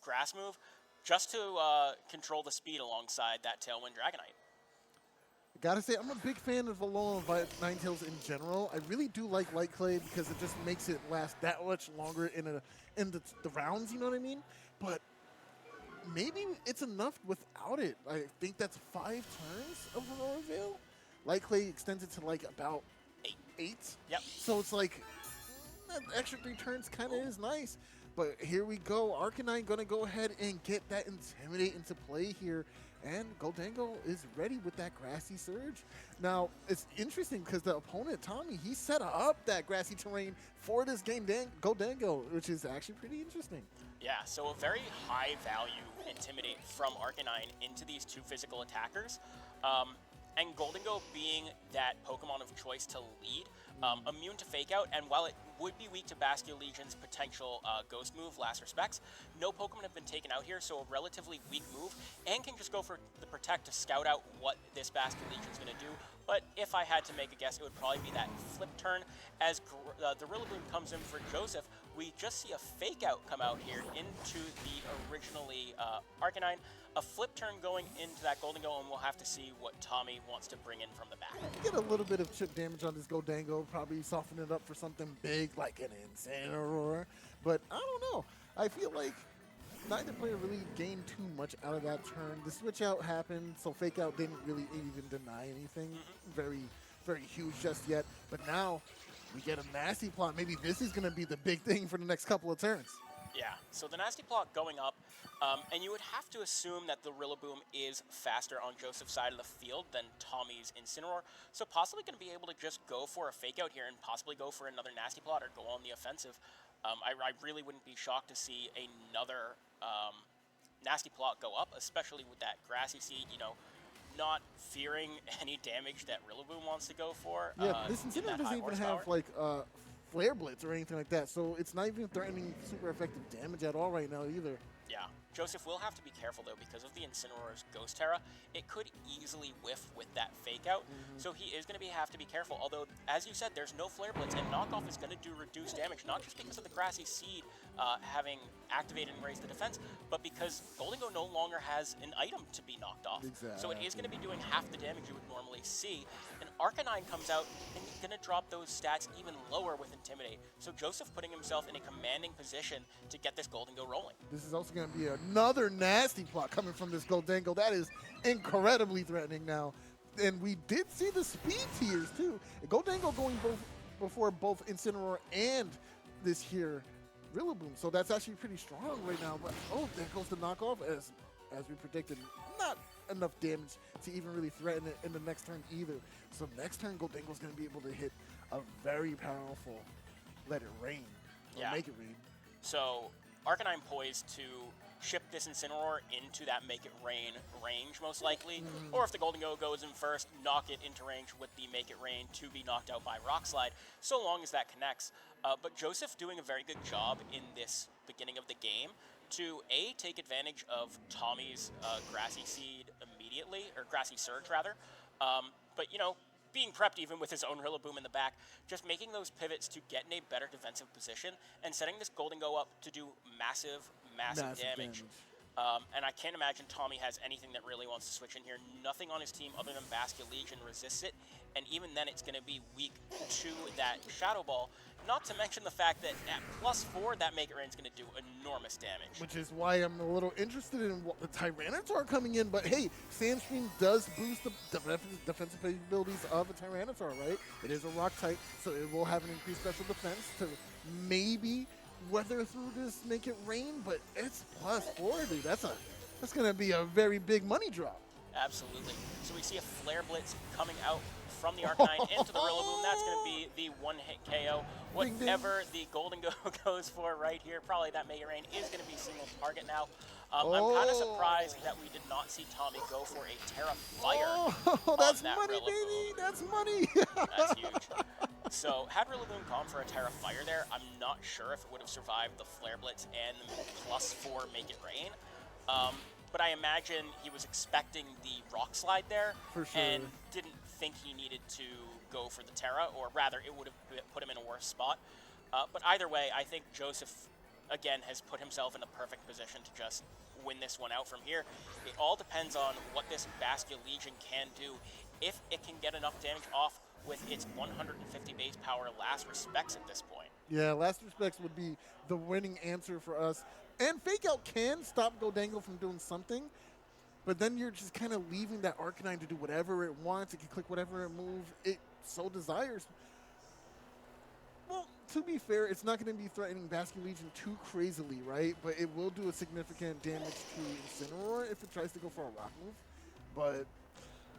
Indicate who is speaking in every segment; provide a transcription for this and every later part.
Speaker 1: grass move just to control the speed alongside that Tailwind Dragonite.
Speaker 2: Gotta say, I'm a big fan of Alolan Ninetales in general. I really do like Light Clay because it just makes it last that much longer in the rounds, you know what I mean? But maybe it's enough without it. I think that's 5 turns of Aurora Veil. Light Clay extends it to like about 8.
Speaker 1: Yep.
Speaker 2: So it's like that extra 3 turns kind of is nice. But here we go. Arcanine going to go ahead and get that Intimidate into play here. And Goldango is ready with that Grassy Surge. Now, it's interesting because the opponent, Tommy, he set up that grassy terrain for this game, Goldango, which is actually pretty interesting.
Speaker 1: Yeah, so a very high value Intimidate from Arcanine into these 2 physical attackers. And Goldengo being that Pokemon of choice to lead, immune to Fake Out, and while it would be weak to Basculegion's potential Ghost move, Last Respects, no Pokemon have been taken out here, so a relatively weak move, and can just go for the Protect to scout out what this Basculegion's going to do. But if I had to make a guess, it would probably be that flip turn. As the Rillaboom comes in for Joseph, we just see a Fake Out come out here into the originally Arcanine. A flip turn going into that Goldengo, and we'll have to see what Tommy wants to bring in from the back.
Speaker 2: Get a little bit of chip damage on this Goldango, probably soften it up for something big like an Incineroar. But I don't know. I feel like neither player really gained too much out of that turn. The switch out happened, so Fake Out didn't really even deny anything very, very huge just yet. But now we get a Nasty Plot. Maybe this is going to be the big thing for the next couple of turns.
Speaker 1: Yeah, so the Nasty Plot going up, and you would have to assume that the Rillaboom is faster on Joseph's side of the field than Tommy's Incineroar, so possibly going to be able to just go for a Fake Out here and possibly go for another Nasty Plot or go on the offensive. I really wouldn't be shocked to see another Nasty Plot go up, especially with that Grassy Seed, you know, not fearing any damage that Rillaboom wants to go for.
Speaker 2: Yeah, this Incineroar doesn't even have like Flare Blitz or anything like that, so it's not even threatening super effective damage at all right now either.
Speaker 1: Yeah. Joseph will have to be careful, though, because of the Incineroar's Ghost Terra. It could easily whiff with that Fake Out, so he is going to have to be careful. Although, as you said, there's no Flare Blitz, and Knockoff is going to do reduced damage, not just because of the Grassy Seed having activated and raised the defense, but because Goldengo no longer has an item to be knocked off.
Speaker 2: Exactly.
Speaker 1: So it is going to be doing half the damage you would normally see. And Arcanine comes out and he's going to drop those stats even lower with Intimidate. So Joseph putting himself in a commanding position to get this Goldengo rolling.
Speaker 2: This is also going to be another Nasty Plot coming from this Goldango. That is incredibly threatening now. And we did see the speed tiers too. Goldango going before both Incineroar and this here Rillaboom. So that's actually pretty strong right now. But oh, there goes the knockoff as we predicted. Not enough damage to even really threaten it in the next turn either. So next turn Goldango's going to be able to hit a very powerful Let It Rain. Or Make It Rain.
Speaker 1: So Arcanine poised to ship this Incineroar into that Make It Rain range, most likely. Or if the Goldengo goes in first, knock it into range with the Make It Rain to be knocked out by Rock Slide, so long as that connects. But Joseph doing a very good job in this beginning of the game to, A, take advantage of Tommy's Grassy Seed immediately, or Grassy Surge, rather. But, you know, being prepped even with his own Rillaboom in the back, just making those pivots to get in a better defensive position and setting this Goldengo up to do massive damage. And I can't imagine Tommy has anything that really wants to switch in here. Nothing on his team other than Basculegion resists it, and even then it's going to be weak to that Shadow Ball. Not to mention the fact that at +4, that Make It Rain is going to do enormous damage.
Speaker 2: Which is why I'm a little interested in what the Tyranitar coming in. But hey, Sandstream does boost the defensive abilities of a Tyranitar, right? It is a rock type, so it will have an increased special defense to maybe weather through this Make It Rain, but it's +4, dude. That's going to be a very big money drop.
Speaker 1: Absolutely. So we see a Flare Blitz coming out from the Arcanine into the Rillaboom. That's going to be the one-hit KO. Whatever the Goldengo goes for right here, probably that Make It Rain is going to be single target now. I'm kind of surprised that we did not see Tommy go for a Terra Fire.
Speaker 2: Oh, that's
Speaker 1: that
Speaker 2: money,
Speaker 1: Rillaboom.
Speaker 2: baby. That's money.
Speaker 1: That's huge. So had Rillaboom gone for a Terra Fire there, I'm not sure if it would have survived the Flare Blitz and the +4 Make It Rain. But I imagine he was expecting the Rock Slide there
Speaker 2: For sure.
Speaker 1: and didn't think he needed to go for the Terra, or rather it would have put him in a worse spot. But either way, I think Joseph again, has put himself in the perfect position to just win this one out from here. It all depends on what this Bastia Legion can do. If it can get enough damage off with its 150 base power Last Respects at this point.
Speaker 2: Yeah, Last Respects would be the winning answer for us. And Fake Out can stop Goldango from doing something, but then you're just kind of leaving that Arcanine to do whatever it wants. It can click whatever move it so desires. Well, to be fair, it's not going to be threatening Bastion Legion too crazily, right? But it will do a significant damage to Incineroar if it tries to go for a rock move. But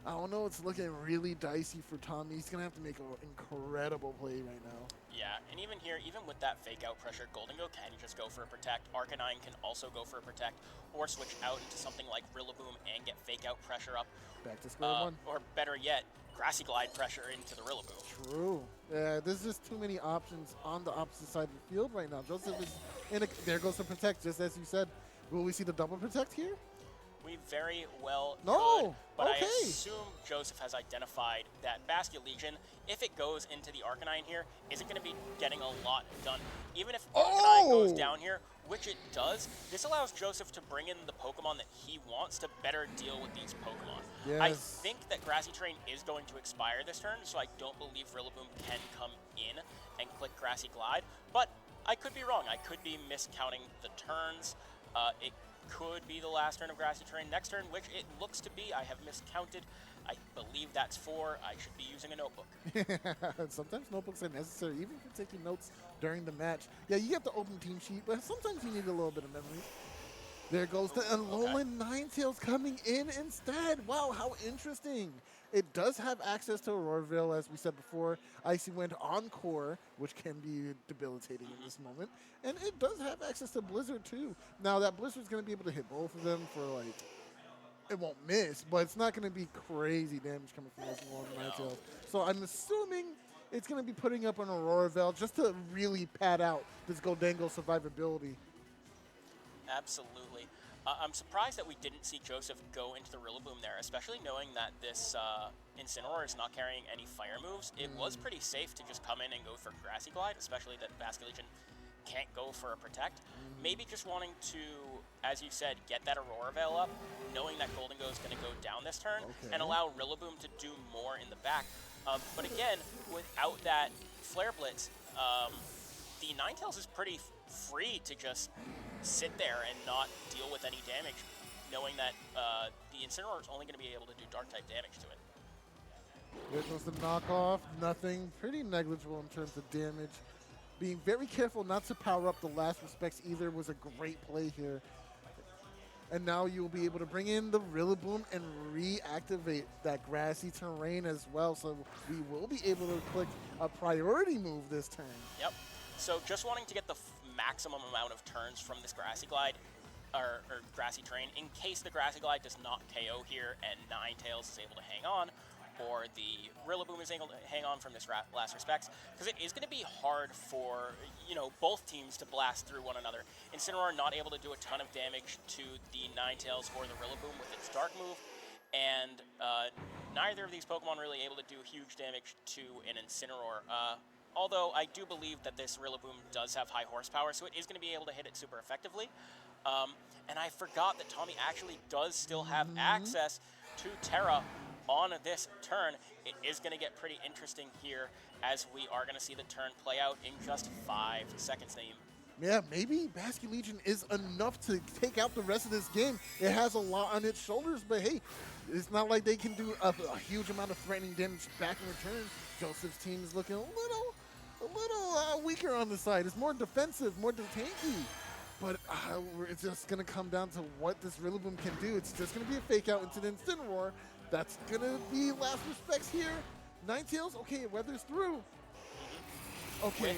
Speaker 2: I don't know, it's looking really dicey for Tommy. He's going to have to make an incredible play right now.
Speaker 1: Yeah, and even here, even with that Fake Out pressure, Goldengo can just go for a Protect. Arcanine can also go for a Protect, or switch out into something like Rillaboom and get Fake Out pressure up.
Speaker 2: Back to square one.
Speaker 1: Or better yet, Grassy Glide pressure into the Rillaboom.
Speaker 2: True. Yeah, there's just too many options on the opposite side of the field right now. Joseph is in a, there goes the Protect, just as you said. Will we see the double Protect here?
Speaker 1: We very well
Speaker 2: No.
Speaker 1: could, but
Speaker 2: Okay.
Speaker 1: I assume Joseph has identified that Bastia Legion, if it goes into the Arcanine here, isn't going to be getting a lot done. Even if Arcanine goes down here, which it does, this allows Joseph to bring in the Pokemon that he wants to better deal with these Pokemon.
Speaker 2: Yes.
Speaker 1: I think that Grassy Terrain is going to expire this turn, so I don't believe Rillaboom can come in and click Grassy Glide, but I could be wrong. I could be miscounting the turns. It could be the last turn of Grassy Terrain. Next turn, which it looks to be, I have miscounted. I believe that's 4. I should be using a notebook.
Speaker 2: Sometimes notebooks are necessary, even if you're taking notes during the match. Yeah, you get the open team sheet, but sometimes you need a little bit of memory. There goes the Alolan Ninetales coming in instead. Wow, how interesting. It does have access to Aurora Veil, as we said before. Icy Wind Encore, which can be debilitating in this moment. And it does have access to Blizzard, too. Now, that Blizzard's going to be able to hit both of them for, like, it won't miss, but it's not going to be crazy damage coming from those Alolan Ninetales. So I'm assuming it's going to be putting up an Aurora Veil just to really pad out this Goldango survivability.
Speaker 1: Absolutely. I'm surprised that we didn't see Joseph go into the Rillaboom there, especially knowing that this Incineroar is not carrying any fire moves. It was pretty safe to just come in and go for Grassy Glide, especially that Bastia Legion can't go for a Protect. Maybe just wanting to, as you said, get that Aurora Veil up, knowing that Goldengo is going to go down this turn, and allow Rillaboom to do more in the back. But again, without that Flare Blitz, the Ninetales is pretty free to just sit there and not deal with any damage, knowing that the Incineroar is only going to be able to do Dark-type damage to it.
Speaker 2: There goes the knockoff. Nothing. Pretty negligible in terms of damage. Being very careful not to power up the Last Respects either was a great play here. And now you'll be able to bring in the Rillaboom and reactivate that Grassy Terrain as well. So we will be able to click a priority move this turn.
Speaker 1: Yep. So just wanting to get the maximum amount of turns from this Grassy Glide, or Grassy Terrain, in case the Grassy Glide does not KO here and Ninetales is able to hang on, or the Rillaboom is able to hang on from this Last Respects, because it is going to be hard for, both teams to blast through one another. Incineroar not able to do a ton of damage to the Ninetales or the Rillaboom with its Dark move, and neither of these Pokemon really able to do huge damage to an Incineroar. Although I do believe that this Rillaboom does have high horsepower, so it is going to be able to hit it super effectively. And I forgot that Tommy actually does still have access to Terra on this turn. It is going to get pretty interesting here, as we are going to see the turn play out in just 5 seconds, Naeem.
Speaker 2: Yeah, maybe Bastion Legion is enough to take out the rest of this game. It has a lot on its shoulders, but hey, it's not like they can do a huge amount of threatening damage back in return. Joseph's team is looking a little weaker on the side. It's more defensive, more tanky. But it's just going to come down to what this Rillaboom can do. It's just going to be a fake out into the Incineroar. That's going to be Last Respects here. Ninetales, okay, it weathers through. Okay,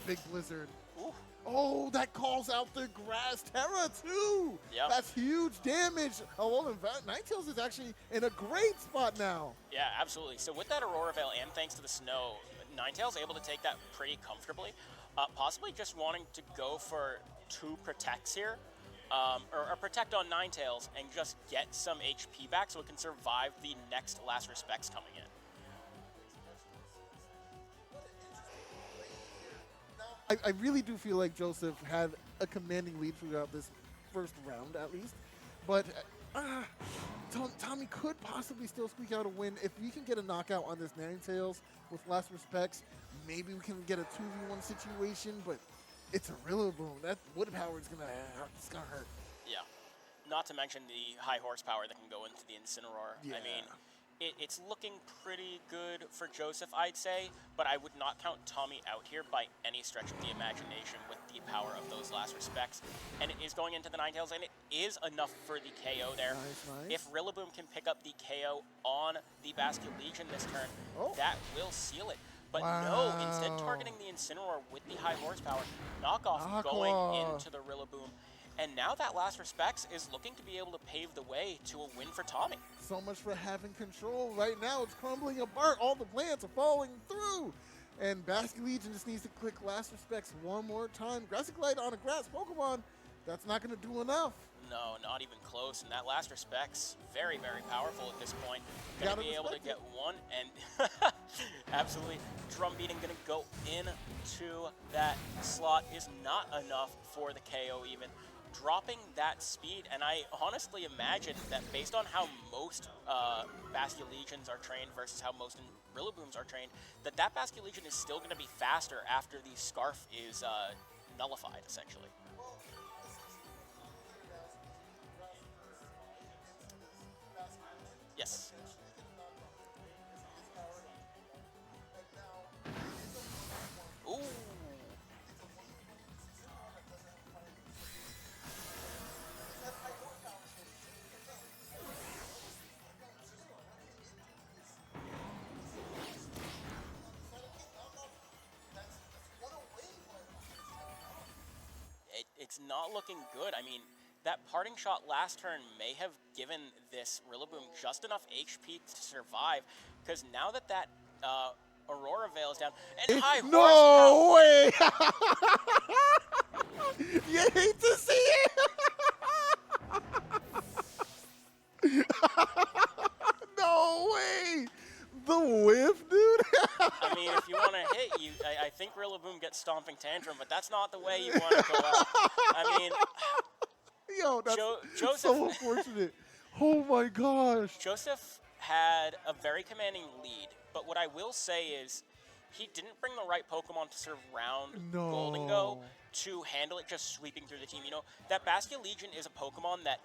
Speaker 2: big Blizzard.
Speaker 1: Ooh.
Speaker 2: Oh, that calls out the Grass Terra too.
Speaker 1: Yep.
Speaker 2: That's huge damage. Oh, well, Ninetales is actually in a great spot now.
Speaker 1: Yeah, absolutely. So with that Aurora Veil and thanks to the snow, Ninetales able to take that pretty comfortably. Possibly just wanting to go for 2 Protects here, or Protect on Ninetales and just get some HP back so it can survive the next Last Respects coming in.
Speaker 2: I really do feel like Joseph had a commanding lead throughout this first round, at least. But Tommy could possibly still squeak out a win. If we can get a knockout on this Ninetales with last respects, maybe we can get a 2v1 situation, but it's a Rillaboom. That wood power is it's gonna hurt.
Speaker 1: Yeah. Not to mention the high horsepower that can go into the Incineroar.
Speaker 2: Yeah.
Speaker 1: I mean, it's looking pretty good for Joseph, I'd say, but I would not count Tommy out here by any stretch of the imagination with the power of those last respects. And it is going into the Ninetales, and it is enough for the KO there.
Speaker 2: Nice.
Speaker 1: If Rillaboom can pick up the KO on the Basket Legion this turn, that will seal it. But no, instead targeting the Incineroar with the high horsepower, knockoff going into the Rillaboom. And now that last respects is looking to be able to pave the way to a win for Tommy.
Speaker 2: So much for having control. Right now it's crumbling apart. All the plans are falling through. And Basket Legion just needs to click last respects one more time. Grassy Glide on a grass Pokemon, that's not going to do enough.
Speaker 1: No, not even close. And that last respects, very, very powerful at this point. Going to be able to get one, and absolutely drum beating going to go into that slot is not enough for the KO even. Dropping that speed, and I honestly imagine that based on how most Basket Legions are trained versus how most Rillabooms are trained, that Basket Legion is still going to be faster after the Scarf is nullified, essentially. Yes. Ooh. It's not looking good. I mean, that parting shot last turn may have given this Rillaboom just enough HP to survive, because now that Aurora Veil is down, and high
Speaker 2: No way! You hate to see it! No way! The whiff, dude!
Speaker 1: I mean, if you want to hit, I think Rillaboom gets Stomping Tantrum, but that's not the way you want to go out. I mean,
Speaker 2: yo, that's
Speaker 1: Joseph,
Speaker 2: so unfortunate. Oh my gosh.
Speaker 1: Joseph had a very commanding lead, but what I will say is he didn't bring the right Pokemon to surround Gholdengo to handle it just sweeping through the team. You know, that Basket Legion is a Pokemon that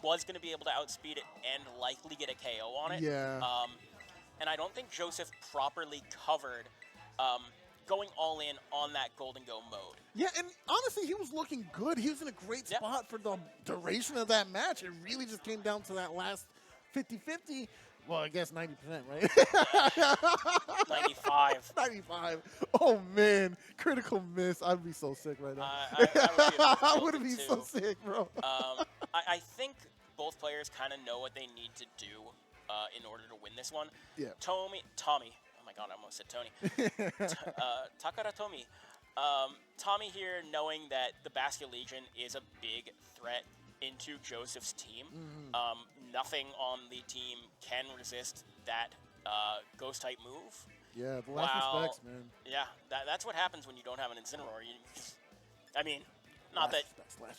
Speaker 1: was going to be able to outspeed it and likely get a KO on it.
Speaker 2: Yeah.
Speaker 1: And I don't think Joseph properly covered going all in on that Gholdengo mode.
Speaker 2: Yeah, and honestly, he was looking good. He was in a great spot for the duration of that match. It really just came down to that last 50-50. Well, I guess 90%, right?
Speaker 1: 95.
Speaker 2: 95. Oh, man. Critical miss. I'd be so sick right now.
Speaker 1: I
Speaker 2: would be so sick, bro.
Speaker 1: I think both players kind of know what they need to do in order to win this one.
Speaker 2: Yeah.
Speaker 1: Tommy. Oh my god, I almost said Tony. Takara Tomy. Tommy here, knowing that the Basket Legion is a big threat into Joseph's team. Nothing on the team can resist that Ghost type move.
Speaker 2: Yeah, the last respects, man.
Speaker 1: Yeah, that's what happens when you don't have an Incineroar. I mean, not that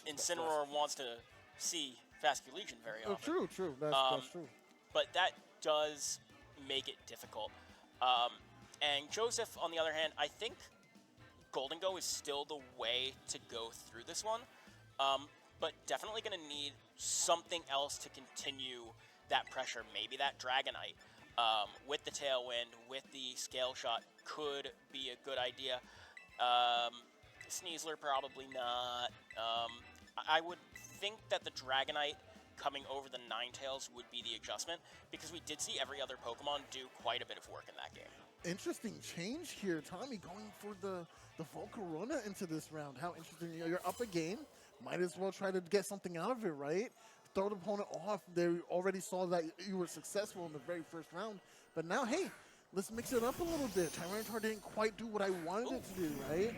Speaker 1: Incineroar wants to see Basket Legion very often.
Speaker 2: Oh, true. That's true.
Speaker 1: But that does make it difficult. And Joseph, on the other hand, I think Gholdengo is still the way to go through this one. But definitely going to need something else to continue that pressure. Maybe that Dragonite with the Tailwind, with the Scale Shot could be a good idea. Sneasler probably not. I would think that the Dragonite coming over the Ninetales would be the adjustment, because we did see every other Pokemon do quite a bit of work in that game.
Speaker 2: Interesting change here. Tommy going for the Volcarona into this round. How interesting. You're up a game. Might as well try to get something out of it, right? Throw the opponent off. They already saw that you were successful in the very first round. But now, hey, let's mix it up a little bit. Tyranitar didn't quite do what I wanted it to do, right?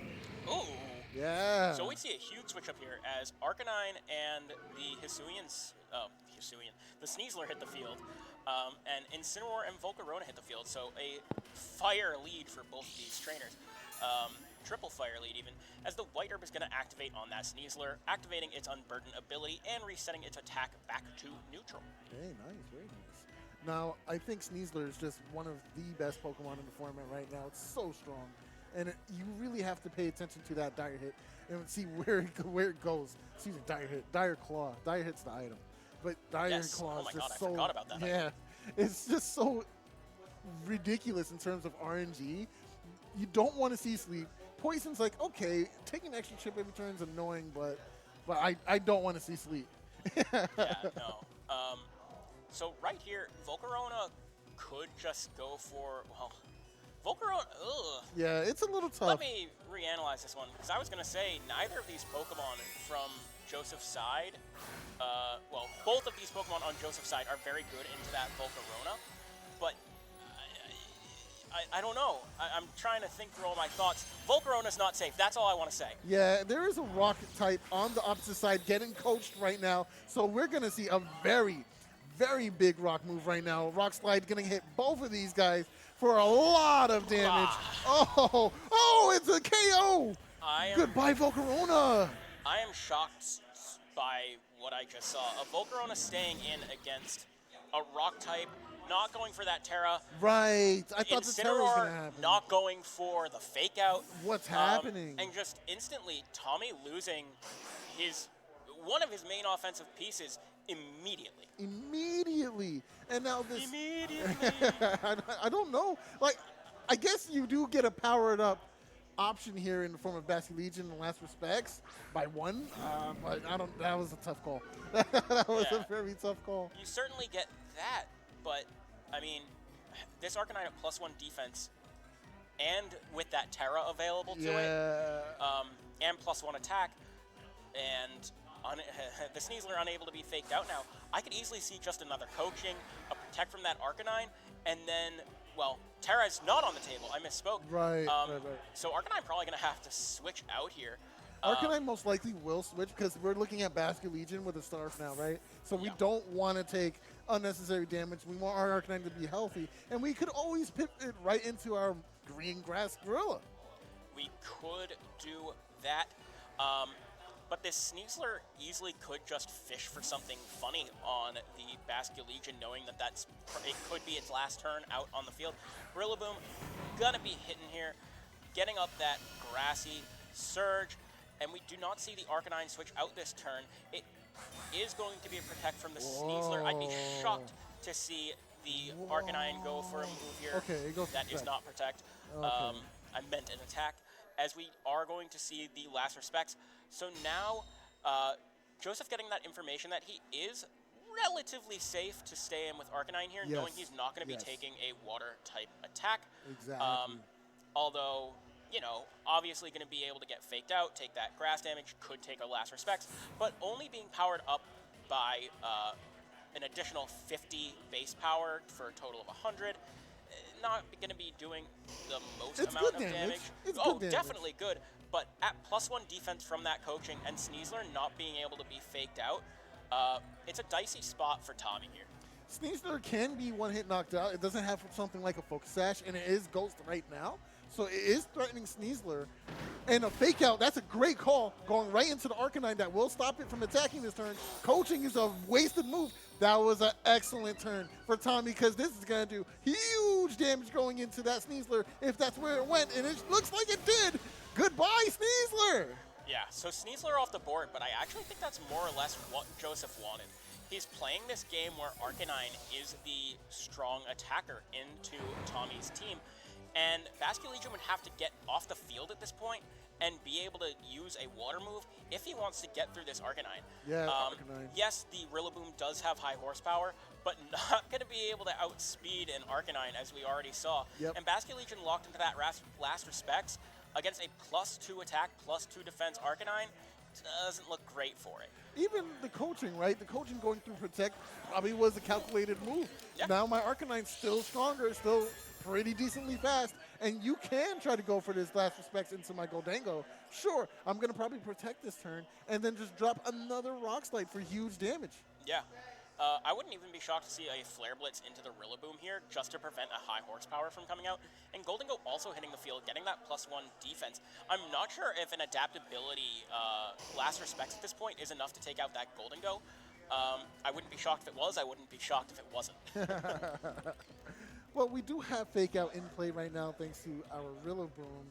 Speaker 1: Ooh.
Speaker 2: Yeah.
Speaker 1: So we see a huge switch up here as Arcanine and the the Sneasler hit the field, and Incineroar and Volcarona hit the field. So a fire lead for both of these trainers. triple fire lead even, as the White Herb is going to activate on that Sneasler, activating its Unburden ability and resetting its attack back to neutral.
Speaker 2: Very nice, very nice. Now, I think Sneasler is just one of the best Pokemon in the format right now. It's so strong. And you really have to pay attention to that Dire Hit and see where it goes. Excuse me, Dire Hit, Dire Claw. Dire Hit's the item. But Dire Claw is just so...
Speaker 1: forgot about that.
Speaker 2: Yeah, it's just so ridiculous in terms of RNG. You don't want to see Sleep. Poison's like, okay, taking an extra chip every turn is annoying, but I don't want to see Sleep.
Speaker 1: Yeah, no. So right here, Volcarona could just go for, well, Volcarona, ugh.
Speaker 2: Yeah, it's a little tough.
Speaker 1: Let me reanalyze this one, because I was going to say neither of these Pokemon from Joseph's side, well, both of these Pokemon on Joseph's side are very good into that Volcarona, but I don't know. I'm trying to think through all my thoughts. Volcarona's not safe. That's all I want to say.
Speaker 2: Yeah, there is a rocket type on the opposite side getting coached right now, so we're going to see a very, very big rock move right now. Rock Slide going to hit both of these guys for a lot of damage. Oh, it's a KO. Goodbye, Volcarona.
Speaker 1: I am shocked by what I just saw. A Volcarona staying in against a rock type, not going for that Terra.
Speaker 2: Right. I thought the Terra was going to happen.
Speaker 1: Not going for the fake out.
Speaker 2: What's happening?
Speaker 1: And just instantly, Tommy losing one of his main offensive pieces immediately.
Speaker 2: Immediately. And now this...
Speaker 1: Immediately.
Speaker 2: I don't know. Like, I guess you do get a powered up option here in the form of Basculegion in the last respects by one, but that was a tough call. That was a very tough call.
Speaker 1: You certainly get that, but I mean, this Arcanine at +1 defense, and with that Terra available to it, and +1 attack, and the Sneasler unable to be faked out now, I could easily see just another coaching, a protect from that Arcanine, and then, well, Terra's not on the table. I misspoke.
Speaker 2: Right.
Speaker 1: So Arcanine probably going to have to switch out here.
Speaker 2: Arcanine most likely will switch because we're looking at Basculegion with a Starf now, right? So we don't want to take unnecessary damage. We want our Arcanine to be healthy, and we could always pivot right into our green grass gorilla.
Speaker 1: We could do that. But this Sneasler easily could just fish for something funny on the Basculegion, knowing that it could be its last turn out on the field. Rillaboom gonna be hitting here, getting up that grassy Surge, and we do not see the Arcanine switch out this turn. It is going to be a protect from the Sneasler. I'd be shocked to see the Arcanine go for a move here.
Speaker 2: Okay, it goes
Speaker 1: that is not protect.
Speaker 2: Okay.
Speaker 1: I meant an attack, as we are going to see the last respects. So now, Joseph getting that information that he is relatively safe to stay in with Arcanine here, knowing he's not going to be taking a water-type attack.
Speaker 2: Exactly.
Speaker 1: Although, you know, obviously going to be able to get faked out, take that grass damage, could take a last respects, but only being powered up by an additional 50 base power for a total of 100. Not going to be doing the most amount of damage.
Speaker 2: It's good damage.
Speaker 1: Definitely good. But at +1 defense from that coaching and Sneasler not being able to be faked out, it's a dicey spot for Tommy here.
Speaker 2: Sneasler can be one-hit knocked out. It doesn't have something like a Focus Sash, and it is Ghost right now. So it is threatening Sneasler. And a fake out, that's a great call, going right into the Arcanine that will stop it from attacking this turn. Coaching is a wasted move. That was an excellent turn for Tommy, because this is going to do huge damage going into that Sneasler if that's where it went, and it looks like it did. Goodbye, Sneasler.
Speaker 1: Yeah, so Sneasler off the board, but I actually think that's more or less what Joseph wanted. He's playing this game where Arcanine is the strong attacker into Tommy's team, and Basculegion would have to get off the field at this point and be able to use a water move if he wants to get through this Arcanine.
Speaker 2: Yeah, Arcanine.
Speaker 1: Yes, the Rillaboom does have high horsepower, but not going to be able to outspeed an Arcanine, as we already saw.
Speaker 2: Yep.
Speaker 1: And Basculegion locked into that last respects against a +2 attack, +2 defense Arcanine doesn't look great for it.
Speaker 2: Even the coaching, right? The coaching going through Protect probably was a calculated move.
Speaker 1: Yeah.
Speaker 2: Now my Arcanine's still stronger, still pretty decently fast, and you can try to go for this last respects into my Goldango. Sure, I'm going to probably protect this turn and then just drop another Rock Slide for huge damage.
Speaker 1: Yeah. I wouldn't even be shocked to see a Flare Blitz into the Rillaboom here, just to prevent a high horsepower from coming out. And Gholdengo also hitting the field, getting that +1 defense. I'm not sure if an adaptability Last Respects at this point is enough to take out that Gholdengo. I wouldn't be shocked if it was. I wouldn't be shocked if it wasn't.
Speaker 2: Well, we do have Fake Out in play right now thanks to our Rillaboom,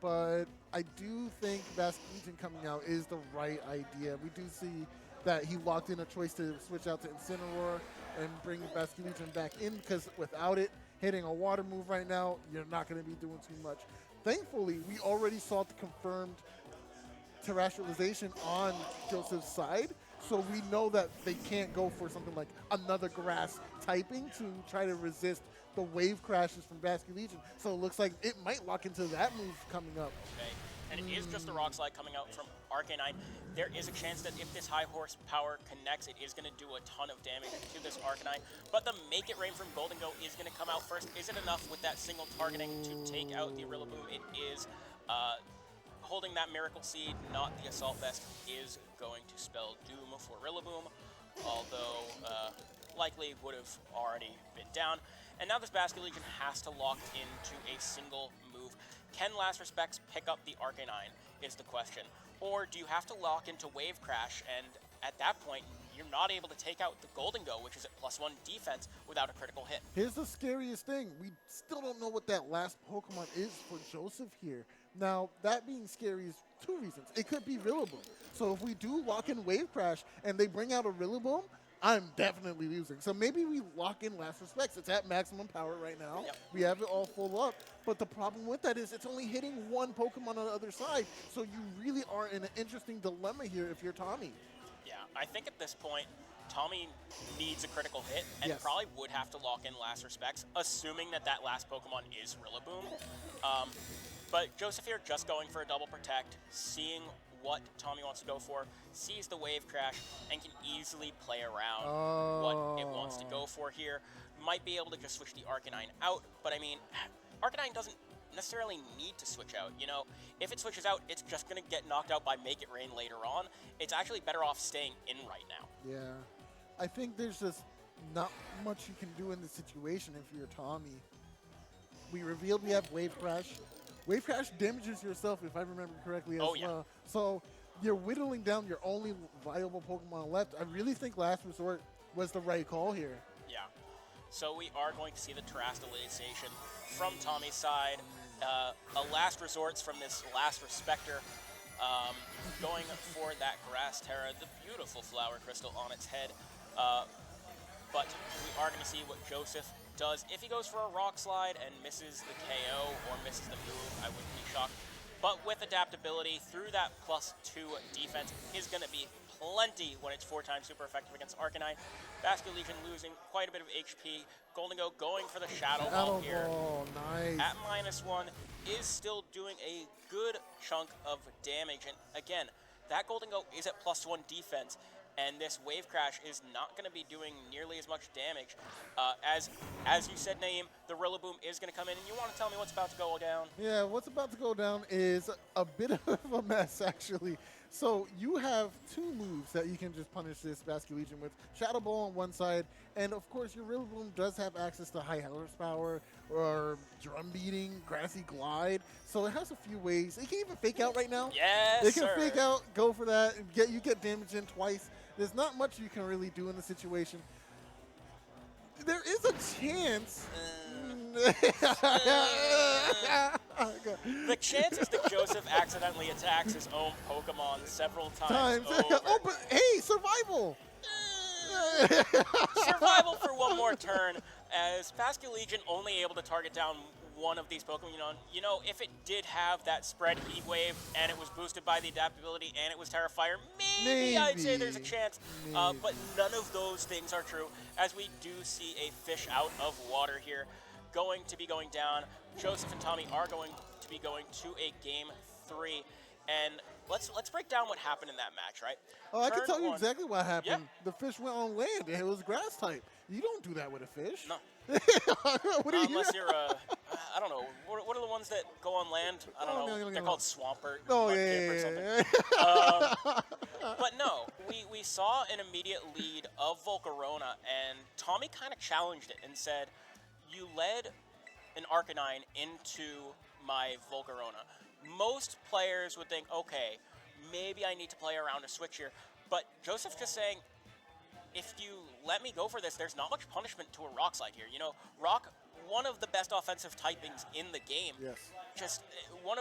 Speaker 2: but I do think Basculegion coming out is the right idea. We do see that he locked in a choice to switch out to Incineroar and bring Basculegion back in, because without it, hitting a water move right now, you're not going to be doing too much. Thankfully, we already saw the confirmed terrestrialization on Joseph's side, so we know that they can't go for something like another grass typing to try to resist the wave crashes from Basculegion. So it looks like it might lock into that move coming up.
Speaker 1: Okay. And it is just a Rock Slide coming out from Arcanine. There is a chance that if this high horsepower connects, it is going to do a ton of damage to this Arcanine. But the Make It Rain from Gholdengo is going to come out first. Is it enough with that single targeting to take out the Rillaboom? It is. Holding that Miracle Seed, not the Assault Vest, is going to spell doom for Rillaboom, although likely would have already been down. And now this Basculegion has to lock into a single move. Can Last Respects pick up the Arcanine is the question. Or do you have to lock into Wave Crash, and at that point, you're not able to take out the Gholdengo, which is at +1 defense, without a critical hit.
Speaker 2: Here's the scariest thing. We still don't know what that last Pokemon is for Joseph here. Now, that being scary is two reasons. It could be Rillaboom. So if we do lock in Wave Crash and they bring out a Rillaboom, I'm definitely losing. So maybe we lock in Last Respects. It's at maximum power right now.
Speaker 1: Yep.
Speaker 2: We have it all full up. But the problem with that is it's only hitting one Pokemon on the other side. So you really are in an interesting dilemma here if you're Tommy.
Speaker 1: Yeah, I think at this point, Tommy needs a critical hit and
Speaker 2: Yes.
Speaker 1: probably would have to lock in Last Respects, assuming that that last Pokemon is Rillaboom. But Joseph here just going for a double protect, seeing what Tommy wants to go for, sees the Wave Crash, and can easily play around what it wants to go for here. Might be able to just switch the Arcanine out, but I mean, Arcanine doesn't necessarily need to switch out. You know, if it switches out, it's just going to get knocked out by Make It Rain later on. It's actually better off staying in right now.
Speaker 2: Yeah. I think there's just not much you can do in this situation if you're Tommy. We revealed we have Wave Crash. Wave Crash damages yourself, if I remember correctly, as well. So you're whittling down your only viable Pokemon left. I really think Last Resort was the right call here.
Speaker 1: Yeah. So we are going to see the terrestrialization from Tommy's side. A Last Resorts from this Last Respecter. Going for that Grass Terra, the beautiful Flower Crystal on its head. But we are going to see what Joseph does. If he goes for a Rock Slide and misses the KO or misses the move, I wouldn't be shocked. But with adaptability, through that +2 defense is going to be plenty when it's 4 times super effective against Arcanine. Basculegion losing quite a bit of HP. Gholdengo going for the Shadow Ball here.
Speaker 2: Oh, nice.
Speaker 1: At -1 is still doing a good chunk of damage. And again, that Gholdengo is at +1 defense. And this Wave Crash is not going to be doing nearly as much damage. As you said, Naeem, the Rillaboom is going to come in. And you want to tell me what's about to go down?
Speaker 2: Yeah, what's about to go down is a bit of a mess, actually. So you have 2 moves that you can just punish this Basculegion with. Shadow Ball on one side, and of course your Rillaboom does have access to high horsepower or drum beating, grassy glide. So it has a few ways. It can even fake out right now.
Speaker 1: Yes,
Speaker 2: It can
Speaker 1: sir.
Speaker 2: fake out, go for that, and you get damage in twice. There's not much you can really do in the situation. There is a chance.
Speaker 1: The chances that Joseph accidentally attacks his own Pokemon several times over.
Speaker 2: Oh, but hey, survival.
Speaker 1: Survival for one more turn, as Basculegion only able to target down one of these Pokemon. You know, if it did have that spread Heat Wave and it was boosted by the adaptability and it was Terrafire, maybe I'd say there's a chance. But none of those things are true, as we do see a fish out of water here. Going to be going down. Joseph and Tommy are going to be going to a Game 3. And let's break down what happened in that match, right?
Speaker 2: Oh, I can
Speaker 1: Turn
Speaker 2: tell you
Speaker 1: one-
Speaker 2: exactly what happened.
Speaker 1: Yep.
Speaker 2: The fish went on land, and it was grass type. You don't do that with a fish.
Speaker 1: No.
Speaker 2: What do you
Speaker 1: Unless you're I don't know, what are the ones that go on land? I don't know. They're called Swampert.
Speaker 2: Oh,
Speaker 1: Mudkip
Speaker 2: yeah,
Speaker 1: or
Speaker 2: yeah,
Speaker 1: something.
Speaker 2: yeah, yeah.
Speaker 1: But no, we saw an immediate lead of Volcarona, and Tommy kind of challenged it and said, you led an Arcanine into my Volcarona. Most players would think, okay, maybe I need to play around a switch here. But Joseph's just saying, if you let me go for this, there's not much punishment to a Rock Slide here. You know, Rock, one of the best offensive typings in the game.
Speaker 2: Yes.
Speaker 1: Just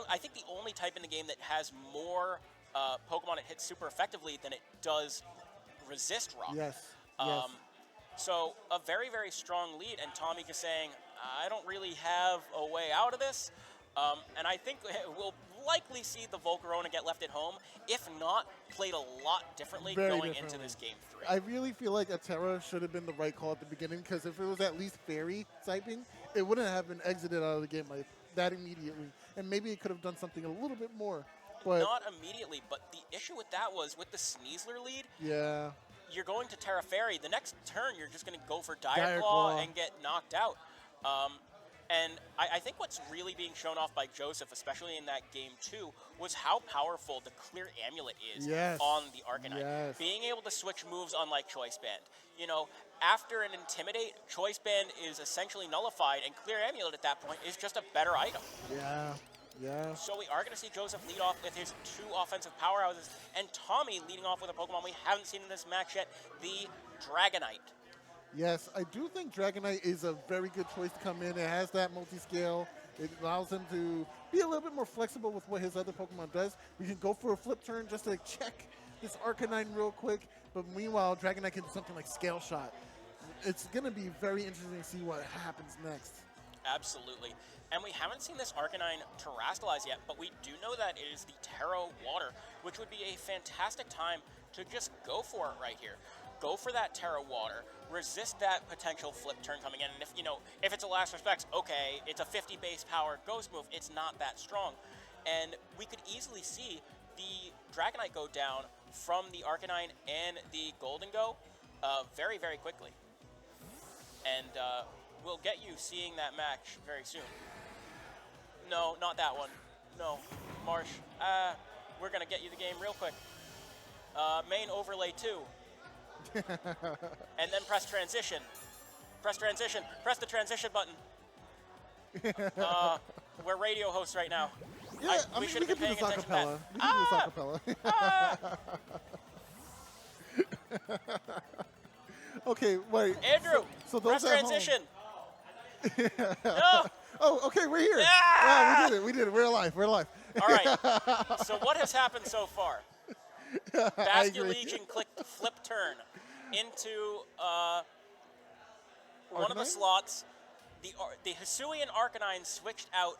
Speaker 1: I think the only type in the game that has more Pokemon it hits super effectively than it does resist Rock.
Speaker 2: Yes. Yes.
Speaker 1: So a very, very strong lead, and Tommy is saying, I don't really have a way out of this. And I think we'll likely see the Volcarona get left at home, if not played a lot differently into this game 3.
Speaker 2: I really feel like a Terra should have been the right call at the beginning, because if it was at least Fairy typing, it wouldn't have been exited out of the game like that immediately. And maybe it could have done something a little bit more. But
Speaker 1: not immediately, but the issue with that was with the Sneasler lead,
Speaker 2: yeah,
Speaker 1: you're going to Terra Fairy. The next turn, you're just going to go for Dire Claw and get knocked out. And I think what's really being shown off by Joseph, especially in that game 2, was how powerful the Clear Amulet is on the Arcanine.
Speaker 2: Yes.
Speaker 1: Being able to switch moves unlike Choice Band. You know, after an Intimidate, Choice Band is essentially nullified, and Clear Amulet at that point is just a better item.
Speaker 2: Yeah. Yeah.
Speaker 1: So we are going to see Joseph lead off with his 2 offensive powerhouses, and Tommy leading off with a Pokemon we haven't seen in this match yet, the Dragonite.
Speaker 2: Yes, I do think Dragonite is a very good choice to come in. It has that multi-scale. It allows him to be a little bit more flexible with what his other Pokemon does. We can go for a flip turn just to check this Arcanine real quick. But meanwhile, Dragonite can do something like Scale Shot. It's going to be very interesting to see what happens next.
Speaker 1: Absolutely. And we haven't seen this Arcanine terrestrialize yet, but we do know that it is the Terra Water, which would be a fantastic time to just go for it right here. Go for that Terra Water, resist that potential flip turn coming in, and if it's a Last Respects, okay, it's a 50 base power Ghost move, it's not that strong. And we could easily see the Dragonite go down from the Arcanine and the Golden-Go very, very quickly. And we'll get you seeing that match very soon. No, not that one. No, Marsh, we're gonna get you the game real quick. Main overlay 2. And then press transition. Press transition. Press the transition button. We're radio hosts right now.
Speaker 2: Yeah,
Speaker 1: we should have been paying attention to that.
Speaker 2: We can do this acapella. Okay, wait.
Speaker 1: Andrew,
Speaker 2: so those
Speaker 1: press transition.
Speaker 2: No. Oh, okay, we're here.
Speaker 1: Ah!
Speaker 2: Wow, we did it. We're alive.
Speaker 1: All right. So what has happened so far? Basculegion clicked flip turn into one of the slots. The Hisuian Arcanine switched out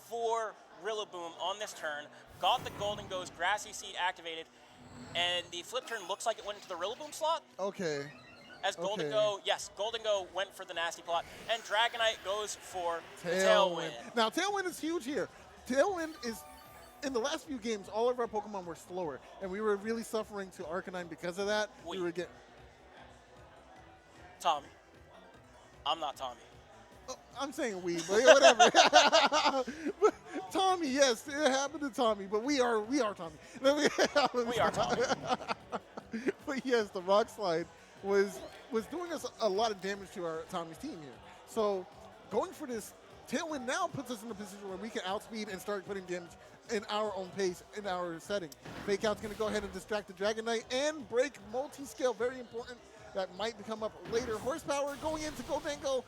Speaker 1: for Rillaboom on this turn, got the Golden-Go's Grassy Seed activated, and the flip turn looks like it went into the Rillaboom slot.
Speaker 2: Okay.
Speaker 1: As Golden-Go, Golden-Go went for the Nasty Plot, and Dragonite goes for Tailwind.
Speaker 2: Now, Tailwind is huge here. Tailwind is, in the last few games, all of our Pokemon were slower, and we were really suffering to Arcanine because of that. We were getting...
Speaker 1: Tommy. I'm not Tommy.
Speaker 2: Oh, I'm saying we, but whatever. Tommy, yes, it happened to Tommy, but we are Tommy.
Speaker 1: We are Tommy.
Speaker 2: But yes, the Rock Slide was doing us a lot of damage to our Tommy's team here. So going for this Tailwind now puts us in a position where we can outspeed and start putting damage in our own pace, in our setting. Fake Out's going to go ahead and distract the Dragonite and break multi-scale, very important. That might come up later. Horsepower going into Goldengo.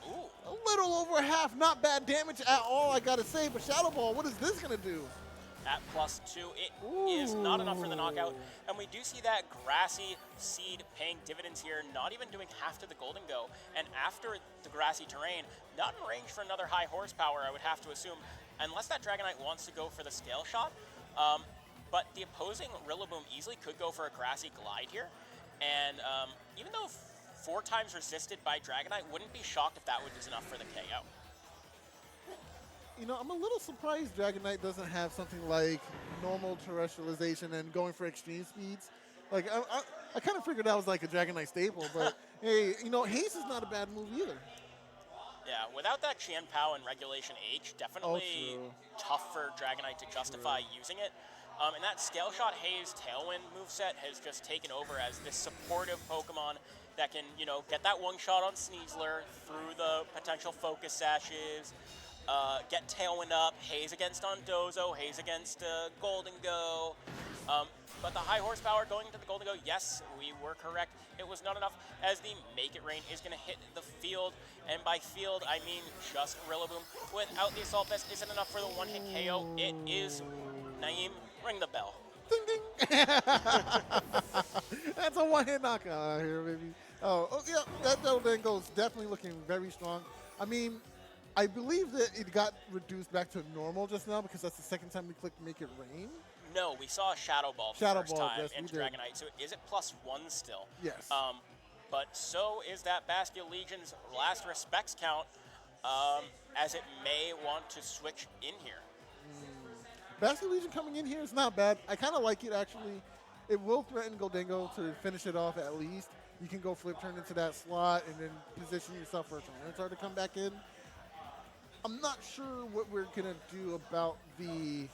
Speaker 2: A little over half, not bad damage at all, I got to say. But Shadow Ball, what is this going to do?
Speaker 1: At +2, it is not enough for the knockout. And we do see that Grassy Seed paying dividends here, not even doing half to the Golden-Go. And after the grassy terrain, not in range for another high horsepower, I would have to assume, unless that Dragonite wants to go for the Scale Shot. But the opposing Rillaboom easily could go for a Grassy Glide here. And even though 4 times resisted by Dragonite, wouldn't be shocked if that was enough for the KO.
Speaker 2: You know, I'm a little surprised Dragonite doesn't have something like normal terrestrialization and going for extreme speeds. Like, I kind of figured that was like a Dragonite staple, but hey, you know, Haste is not a bad move either.
Speaker 1: Yeah, without that Qian Pao and Regulation H, definitely tough for Dragonite to justify using it. And that Scale Shot Haze Tailwind moveset has just taken over as this supportive Pokemon that can, get that one shot on Sneasler through the potential Focus Sashes, get Tailwind up, Haze against Dondozo, Haze against Golden Go. But the high horsepower going into the Golden Go, yes, we were correct. It was not enough, as the Make It Rain is going to hit the field. And by field, I mean just Rillaboom. Without the Assault Vest, isn't enough for the one-hit KO. It is Naeem. Ring the bell.
Speaker 2: Ding, ding. That's a one-hit knockout out here, baby. Oh, yeah, that Goldengo is definitely looking very strong. I mean, I believe that it got reduced back to normal just now because that's the second time we clicked Make It Rain.
Speaker 1: No, we saw a Shadow Ball for the first time into Dragonite, so is it +1 still?
Speaker 2: Yes.
Speaker 1: But so is that Bastion Legion's last respects count, as it may want to switch in here.
Speaker 2: Bastion Legion coming in here is not bad. I kind of like it, actually. It will threaten Goldengo to finish it off at least. You can go flip turn into that slot and then position yourself for a Tyranitar to come back in. I'm not sure what we're going to do about the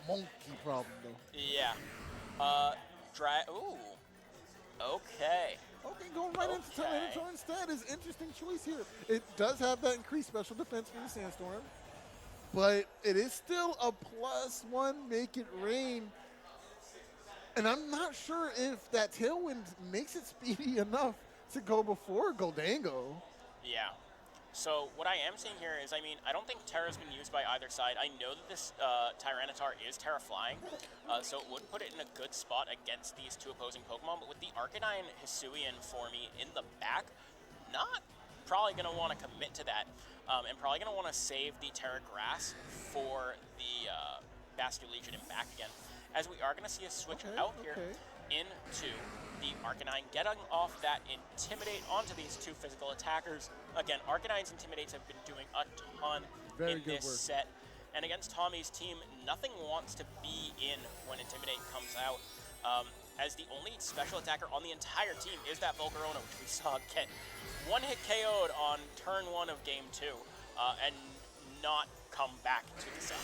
Speaker 2: monkey problem, though.
Speaker 1: Yeah. Ooh. Okay.
Speaker 2: Okay, going right into Tyranitar instead is interesting choice here. It does have that increased special defense for the Sandstorm, but it is still a +1 Make It Rain. And I'm not sure if that Tailwind makes it speedy enough to go before Goldango.
Speaker 1: Yeah. So what I am seeing here is, I don't think Terra's been used by either side. I know that this Tyranitar is Terra Flying, so it would put it in a good spot against these two opposing Pokemon, but with the Arcanine Hisuian for me in the back, not probably going to want to commit to that, and probably going to want to save the Terra Grass for the Bastion Legion and back again, as we are going to see a switch out here into the Arcanine, getting off that Intimidate onto these two physical attackers. Again, Arcanine's Intimidates have been doing a ton in this set. And against Tommy's team, nothing wants to be in when Intimidate comes out, as the only special attacker on the entire team is that Volcarona, which we saw get one-hit KO'd on turn 1 of Game 2, and not come back to the set.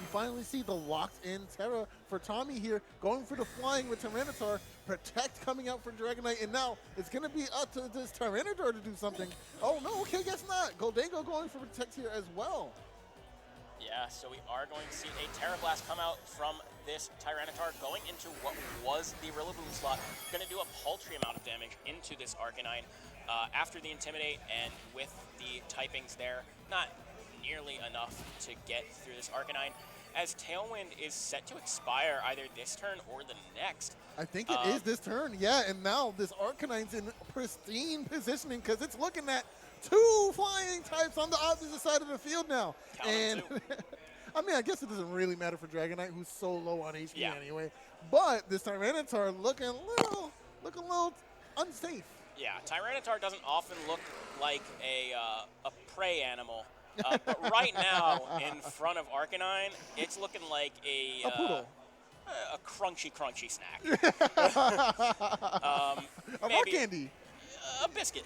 Speaker 2: We finally see the locked-in Terra for Tommy here, going for the flying with Tyranitar, Protect coming out for Dragonite, and now it's going to be up to this Tyranitar to do something. Oh, no, okay, guess not. Goldango going for Protect here as well.
Speaker 1: Yeah, so we are going to see a Terra Blast come out from this Tyranitar, going into what was the Rillaboom slot. Going to do a paltry amount of damage into this Arcanine after the Intimidate, and with the typings there, not nearly enough to get through this Arcanine, as Tailwind is set to expire either this turn or the next.
Speaker 2: I think it is this turn, yeah, and now this Arcanine's in pristine positioning because it's looking at 2 flying types on the opposite side of the field now. And I mean, I guess it doesn't really matter for Dragonite, who's so low on HP anyway. But this Tyranitar looking a little unsafe.
Speaker 1: Yeah, Tyranitar doesn't often look like a prey animal. But right now, in front of Arcanine, it's looking like a
Speaker 2: poodle.
Speaker 1: A crunchy snack.
Speaker 2: A rock candy.
Speaker 1: A biscuit.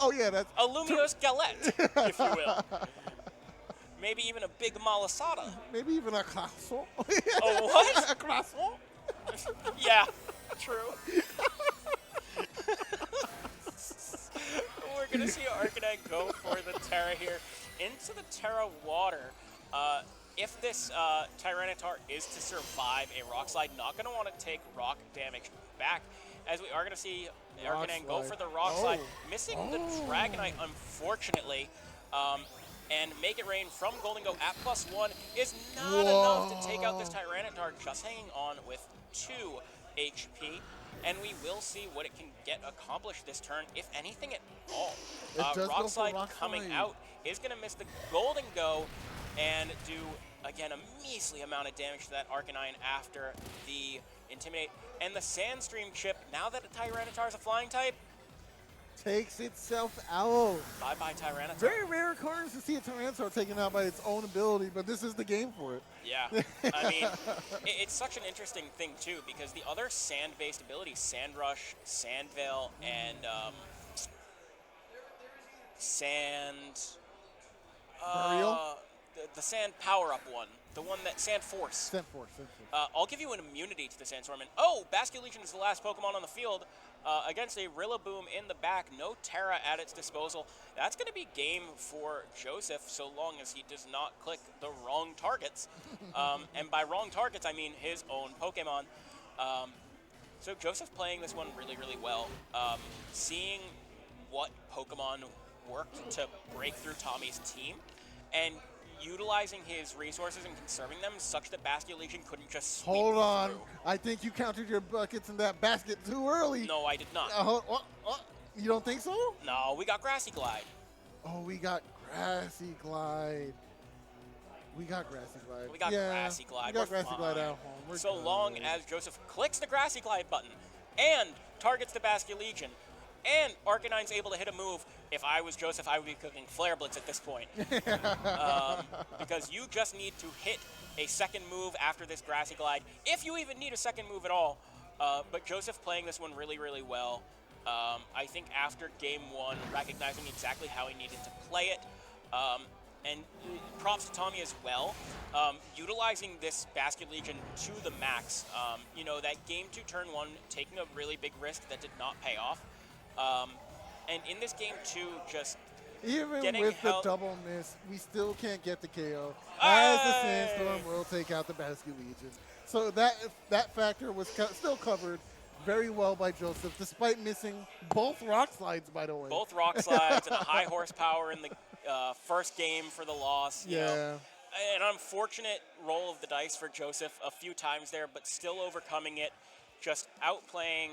Speaker 2: Oh, yeah, that's...
Speaker 1: A Lumiose Galette, if you will. Maybe even a big malasada.
Speaker 2: Maybe even a croissant.
Speaker 1: A what?
Speaker 2: A croissant?
Speaker 1: Yeah, true. We're going to see Arcanine go for the Terra here into the Terra Water. If this Tyranitar is to survive a Rock Slide, not going to want to take rock damage back, as we are going to see Arcanine go for the Rock Slide, missing the Dragonite, unfortunately. And Make It Rain from Goldengo at +1 is not enough to take out this Tyranitar, just hanging on with 2 HP. And we will see what it can get accomplished this turn, if anything at all. Rock Slide coming out is going to miss the Goldengo and do, again, a measly amount of damage to that Arcanine after the Intimidate. And the Sandstream chip, now that a Tyranitar is a flying type,
Speaker 2: takes itself out.
Speaker 1: Bye-bye, Tyranitar.
Speaker 2: Very rare occurrence to see a Tyranitar taken out by its own ability, but this is the game for it.
Speaker 1: Yeah, I mean, it's such an interesting thing, too, because the other sand-based abilities, Sand Rush, Sand Veil, and Sand...
Speaker 2: Burial?
Speaker 1: The Sand Power-Up one The one that Sand Force.
Speaker 2: Sand Force.
Speaker 1: I'll give you an immunity to the Sandstorm. And Basculete Legion is the last Pokemon on the field against a Rillaboom in the back. No Terra at its disposal. That's going to be game for Joseph so long as he does not click the wrong targets. And by wrong targets, I mean his own Pokemon. So Joseph playing this one really, really well. Seeing what Pokemon worked to break through Tommy's team and utilizing his resources and conserving them such that Basculete Legion couldn't just sweep
Speaker 2: Hold on.
Speaker 1: through.
Speaker 2: I think you counted your buckets in that basket too early.
Speaker 1: No, I did not.
Speaker 2: You don't think so?
Speaker 1: No, we got Grassy Glide.
Speaker 2: Oh, we got Grassy Glide. We got Grassy Glide.
Speaker 1: We got Grassy Glide.
Speaker 2: We got
Speaker 1: We're
Speaker 2: Grassy Glide
Speaker 1: fine.
Speaker 2: at home. We're
Speaker 1: So
Speaker 2: good.
Speaker 1: long as Joseph clicks the Grassy Glide button and targets the Basculete Legion, and Arcanine's able to hit a move. If I was Joseph, I would be cooking Flare Blitz at this point. Because you just need to hit a second move after this Grassy Glide, if you even need a second move at all. But Joseph playing this one really, really well. I think after game one, recognizing exactly how he needed to play it, and props to Tommy as well, utilizing this Basculete Legion to the max. That game 2, turn 1, taking a really big risk that did not pay off. And in this game 2, just
Speaker 2: even
Speaker 1: getting
Speaker 2: with
Speaker 1: help.
Speaker 2: the double miss, we still can't get the KO. As the Sandstorm
Speaker 1: Hey!
Speaker 2: will take out the Basculete Legion. So that factor was still covered very well by Joseph, despite missing both rock slides, by the way.
Speaker 1: both rock slides and a high horsepower in the first game for the loss. You know. An unfortunate roll of the dice for Joseph a few times there, but still overcoming it, just outplaying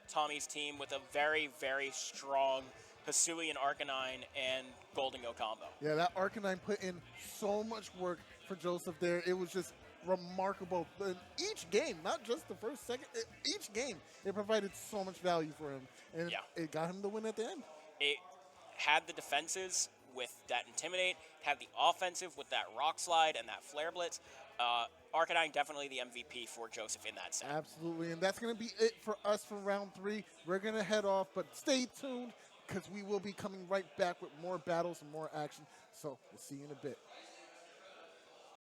Speaker 1: Tommy's team with a very, very strong Hisui and Arcanine and Gholdengo combo.
Speaker 2: Yeah, that Arcanine put in so much work for Joseph there. It was just remarkable. In each game, not just the first, second, each game, it provided so much value for him. And it got him the win at the end.
Speaker 1: It had the defenses with that Intimidate, had the offensive with that Rock Slide and that Flare Blitz. Arcanine definitely the MVP for Joseph in that set.
Speaker 2: Absolutely, and that's going to be it for us for round 3. We're going to head off, but stay tuned because we will be coming right back with more battles and more action. So we'll see you in a bit.